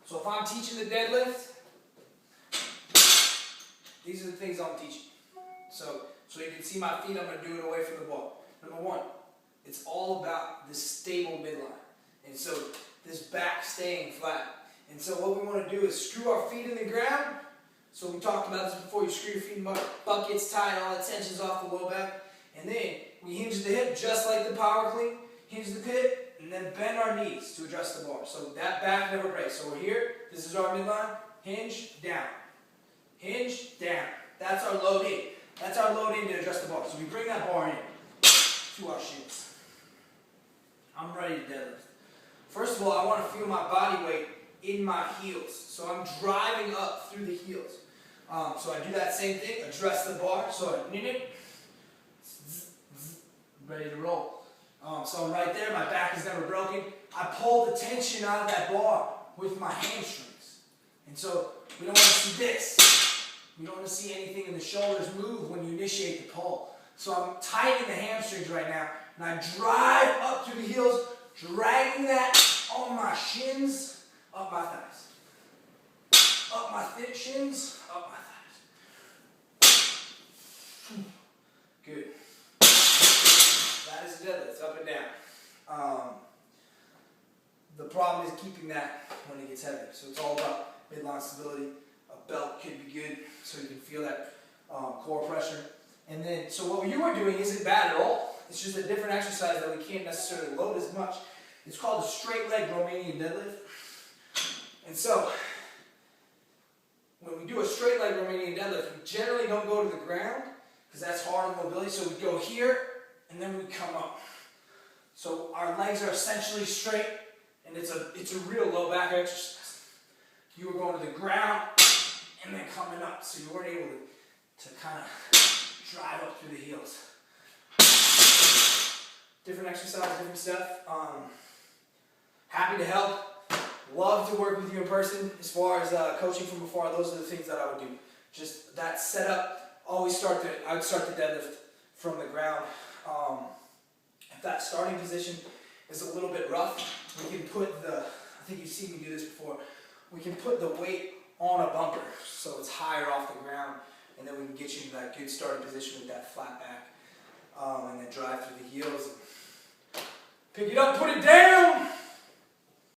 So if I'm teaching the deadlift, these are the things I'm teaching. So you can see my feet, I'm going to do it away from the bar. Number one, it's all about this stable midline. And so this back staying flat. And so what we want to do is screw our feet in the ground. So we talked about this before, you screw your feet in the butt gets tight, all the tension's off the low back. And then we hinge the hip just like the power clean. Hinge the hip and then bend our knees to adjust the bar. So that back never breaks. So we're here, this is our midline, hinge, down. Hinge, down. That's our load in. That's our load in to adjust the bar. So we bring that bar in to our shins. I'm ready to deadlift. First of all, I want to feel my body weight in my heels. So I'm driving up through the heels. So I do that same thing, adjust the bar. So I ready to roll. So I'm right there, my back is never broken. I pull the tension out of that bar with my hamstrings. And so we don't want to see this. We don't want to see anything in the shoulders move when you initiate the pull. So I'm tightening the hamstrings right now, and I drive up through the heels, dragging that on my shins, up my thighs. Up my thick shins, up my thighs. Good. That is a deadlift, up and down. The problem is keeping that when it gets heavy. So it's all about midline stability. A belt could be good so you can feel that core pressure. And then, so what you are doing isn't bad at all. It's just a different exercise that we can't necessarily load as much. It's called a straight leg Romanian deadlift. And so, when we do a straight leg Romanian deadlift, we generally don't go to the ground because that's hard on mobility. So we go here and then we come up. So our legs are essentially straight, and it's a real low back exercise. You were going to the ground and then coming up, so you weren't able to kind of drive up through the heels. Different exercise, different stuff. Happy to help. Love to work with you in person. As far as coaching from afar, those are the things that I would do. Just that setup. I would start the deadlift from the ground. If that starting position is a little bit rough, we can put I think you've seen me do this before, we can put the weight on a bumper so it's higher off the ground, and then we can get you into that good starting position with that flat back, and then drive through the heels. Pick it up, put it down.